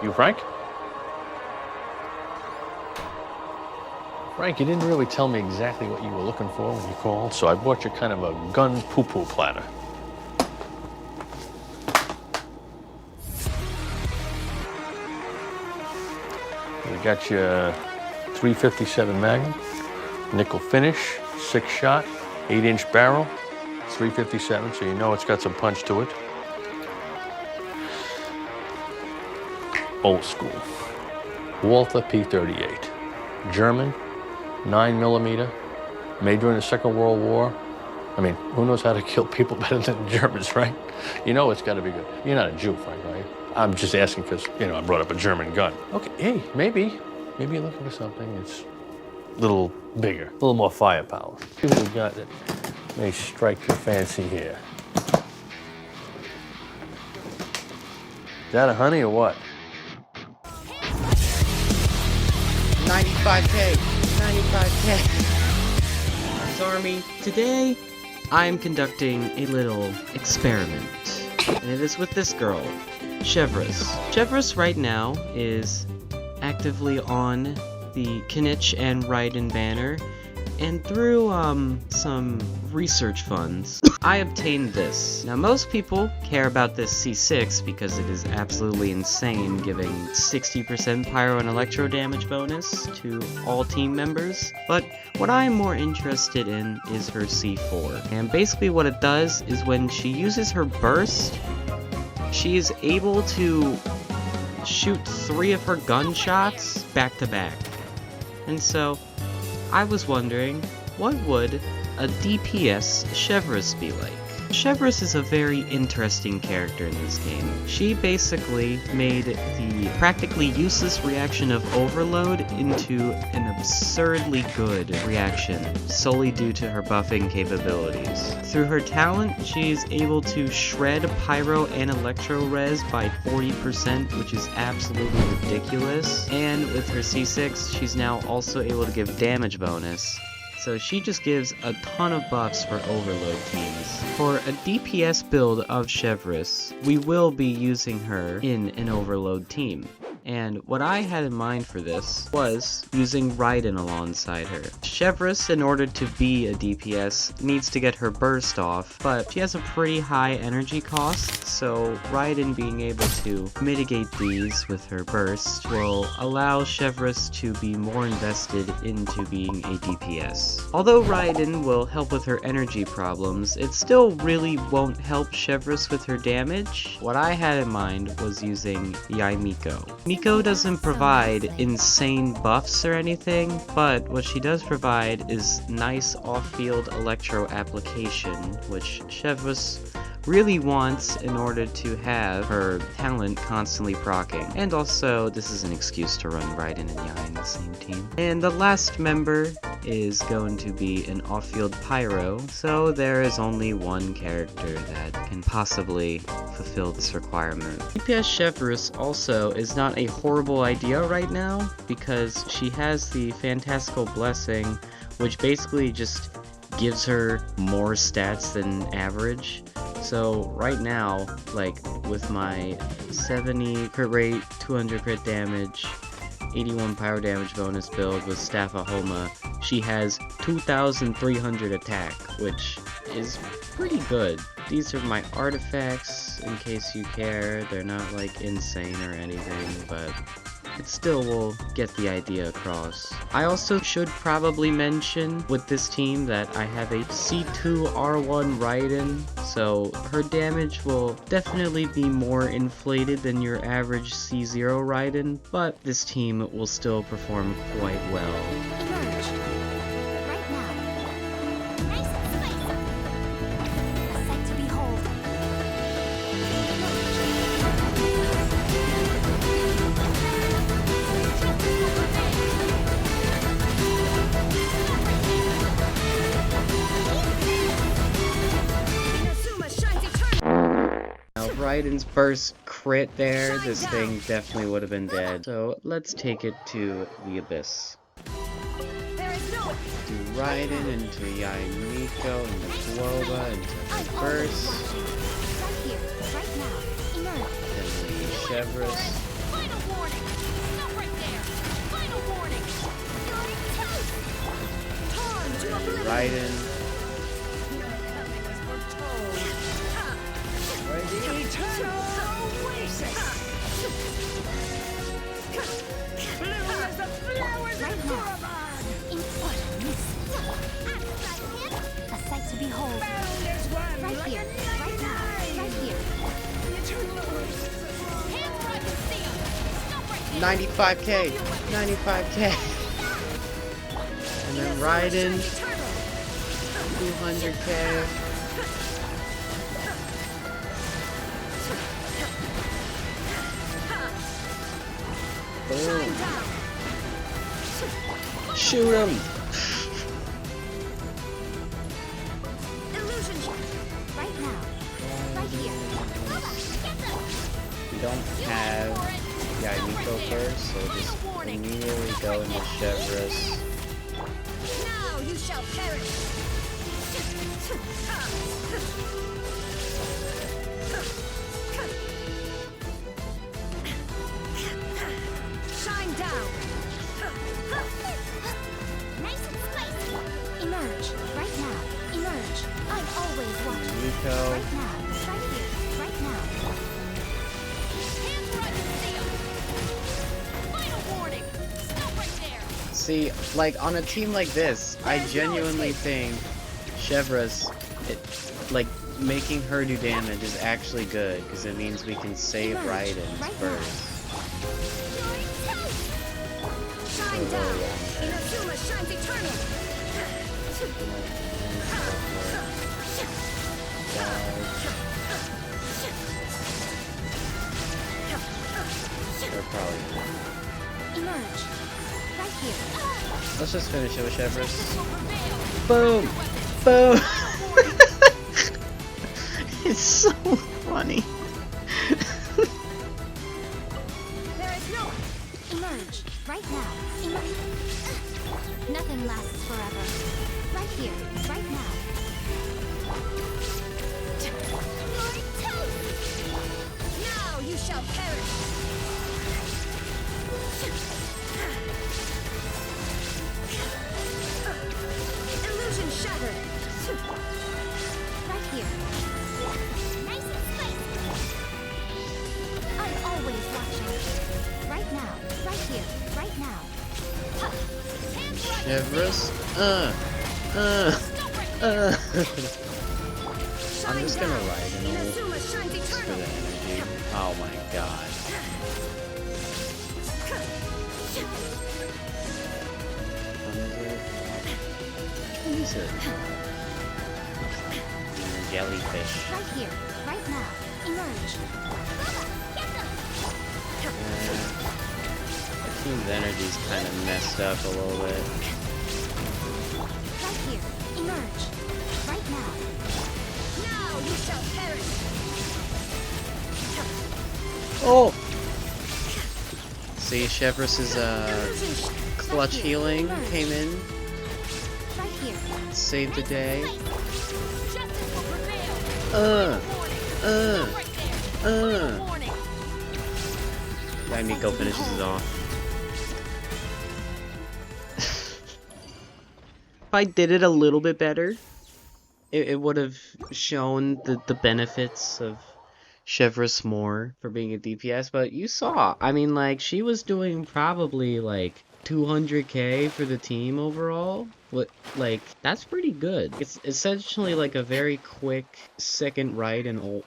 You Frank? Frank, you didn't really tell me exactly what you were looking for when you called, so I bought you kind of a gun poo-poo platter. We got you 357 Magnum, nickel finish, 6-shot, 8-inch barrel, 357, so you know it's got some punch to it. Old school. Walther P38, German, 9mm, made during the Second World War. I mean, who knows how to kill people better than the Germans, right? You know it's got to be good. You're not a Jew, Frank, are you? I'm just asking because, you know, I brought up a German gun. Okay, hey, maybe you're looking for something that's a little bigger, a little more firepower. See what we got that may strike your fancy here. Is that a honey or what? 95K, 95K. Army, today I'm conducting a little experiment, and it is with this girl, Chevreuse. Chevreuse right now is actively on the Kinich and Raiden banner, and through some research funds, I obtained this. Now most people care about this C6 because it is absolutely insane, giving 60% pyro and electro damage bonus to all team members, but what I am more interested in is her C4. And basically what it does is when she uses her burst, she is able to shoot 3 of her gunshots back to back. And so, I was wondering, what would a DPS Chevreuse be like? Chevreuse is a very interesting character in this game. She basically made the practically useless reaction of Overload into an absurdly good reaction, solely due to her buffing capabilities. Through her talent, she is able to shred Pyro and Electro Res by 40%, which is absolutely ridiculous. And with her C6, she's now also able to give damage bonus. So she just gives a ton of buffs for Overload teams. For a DPS build of Chevreuse, we will be using her in an Overload team. And what I had in mind for this was using Raiden alongside her. Chevreuse, in order to be a DPS, needs to get her burst off, but she has a pretty high energy cost, so Raiden being able to mitigate these with her burst will allow Chevreuse to be more invested into being a DPS. Although Raiden will help with her energy problems, it still really won't help Chevreuse with her damage. What I had in mind was using Miko. Miko doesn't provide insane buffs or anything, but what she does provide is nice off-field electro application, which Chevreuse really wants in order to have her talent constantly proccing. And also, this is an excuse to run Raiden and Yai in the same team. And the last member is going to be an off-field Pyro, so there is only one character that can possibly fulfill this requirement. DPS Chevreuse also is not a horrible idea right now, because she has the Fantastical Blessing, which basically just gives her more stats than average. So right now, like with my 70 crit rate, 200 crit damage, 81 pyro damage bonus build with Staff of Homa, she has 2,300 attack, which is pretty good. These are my artifacts, in case you care. They're not like insane or anything, but it still will get the idea across. I also should probably mention with this team that I have a C2R1 Raiden, so her damage will definitely be more inflated than your average C0 Raiden, but this team will still perform quite well. Raiden's burst crit there, this thing definitely would have been dead. So let's take it to the Abyss. Do Raiden into Yai Miko, into Globa, into burst. Then the Chevreuse. Raiden. A sight to behold. Right here, right now, right here. 95k, 95k. And then Raiden, 200k. Boom. Shoot him. Right now, right here. We don't have Yaimiko first, so we'll just immediately go into Chevreuse. Now you shall perish. Shine down. Nice and spicy. Emerge right now. Emerge. I'm always watching. Nico. Right now. Right here. Right now. Hands right and seal. Final warning. Stop right there. See, like on a team like this, I genuinely think Chevreuse, like making her do damage is actually good because it means we can save Raiden first. Shine down. Inazuma shines eternal. They're probably. Emerge. Right here. Let's just finish it with Chevreuse. Boom! Boom! It's so funny. There is no emerge right now. Emerge. Nothing lasts forever. Right here, right now. Now you shall perish. Illusion shattered. Right here. Nice and spicy. I'm always watching. Right now. Right here. Right now. Chevreuse? I'm just gonna ride in all just for the energy. Oh my god. What is it? Jellyfish. Right here, right now. Emerge. The team's energy's kind of messed up a little bit. Right here. Emerge. Right now. Now you shall perish. Oh! See, Chevreuse's clutch healing came in, Right here. saved the day. Yaimiko finishes it off. If I did it a little bit better, it would have shown the benefits of Chevreuse more for being a DPS, but you saw, I mean, like, she was doing probably, like, 200k for the team overall. What, like, that's pretty good. It's essentially like a very quick second right and ult,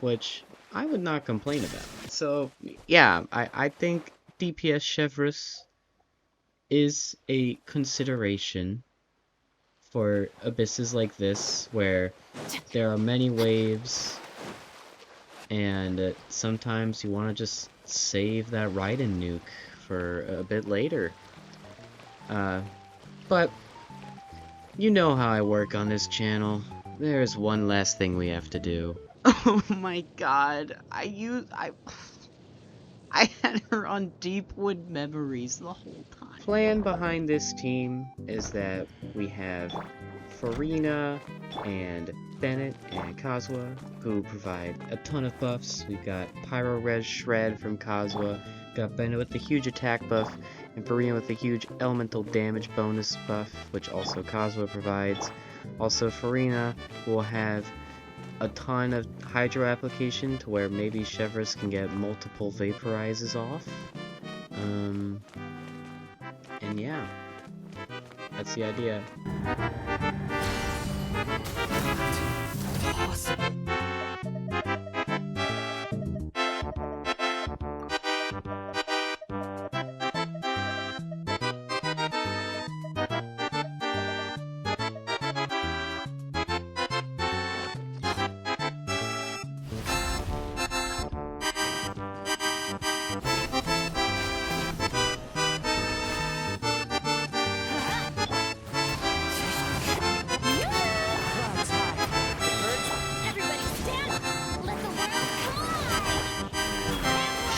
which I would not complain about. So, yeah, I think DPS Chevreuse is a consideration for abysses like this, where there are many waves, and sometimes you want to just save that Raiden nuke for a bit later. But you know how I work on this channel. There's one last thing we have to do. Oh my god, I had her on Deepwood Memories the whole time. Plan behind this team is that we have Farina and Bennett and Kazuha, who provide a ton of buffs. We've got Pyro Res Shred from Kazuha, got Bennett with the huge attack buff, and Farina with a huge elemental damage bonus buff, which also Kazuha provides. Also, Farina will have a ton of Hydro application to where maybe Chevreuse can get multiple Vaporizes off. And yeah, that's the idea.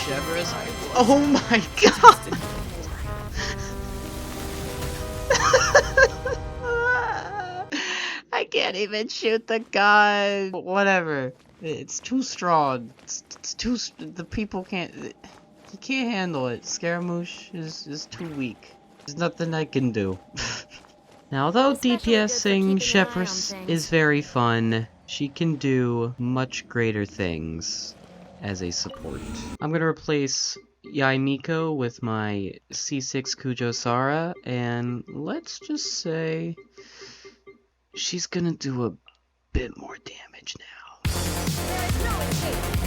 Chevreuse. Oh my god! I can't even shoot the gun. Whatever. It's too strong. It's too. The people can't. You can't handle it. Scaramouche is too weak. There's nothing I can do. Now, although DPSing Chevreuse is very fun, she can do much greater things as a support. I'm gonna replace Yaimiko with my C6 Kujo Sara, and let's just say she's gonna do a bit more damage now. There is no escape.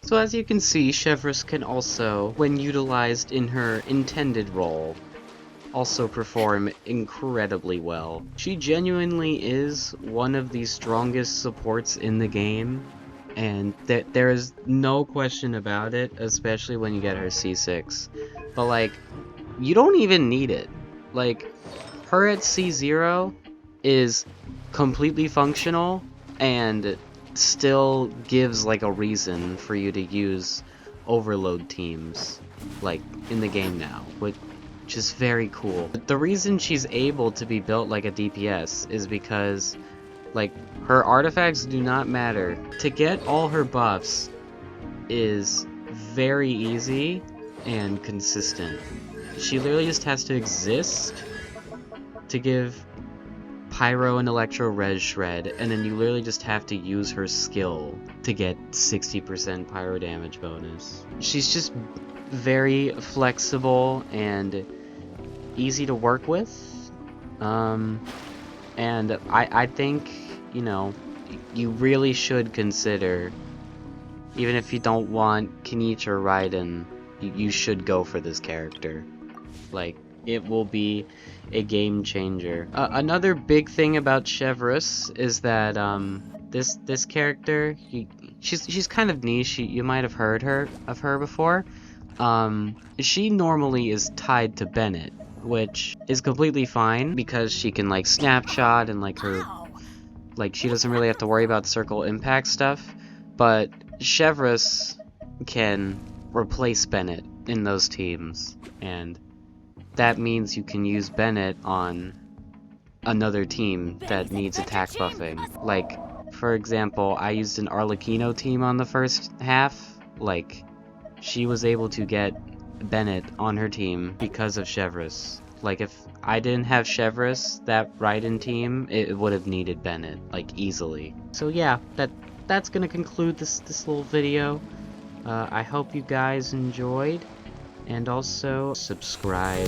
So as you can see, Chevreuse can also, when utilized in her intended role, also perform incredibly well. She genuinely is one of the strongest supports in the game, and there is no question about it, especially when you get her C6. But like, you don't even need it. Like, her at C0 is completely functional and still gives like a reason for you to use overload teams like in the game now, which is very cool. The reason she's able to be built like a DPS is because like her artifacts do not matter. To get all her buffs is very easy and consistent. She literally just has to exist to give Pyro and Electro Res Shred, and then you literally just have to use her skill to get 60% Pyro damage bonus. She's just very flexible and easy to work with, and I think, you know, you really should consider, even if you don't want Kenichi or Raiden, you should go for this character. Like, it will be a game changer. Another big thing about Chevreuse is that this character, she's kind of niche. You might have heard of her before. She normally is tied to Bennett, which is completely fine because she can like snapshot and like her, like she doesn't really have to worry about circle impact stuff. But Chevreuse can replace Bennett in those teams, and that means you can use Bennett on another team that needs attack buffing. Like, for example, I used an Arlecchino team on the first half. Like, she was able to get Bennett on her team because of Chevreuse. Like, if I didn't have Chevreuse, that Raiden team, it would have needed Bennett, like, easily. So yeah, that's gonna conclude this little video. I hope you guys enjoyed. And also, subscribe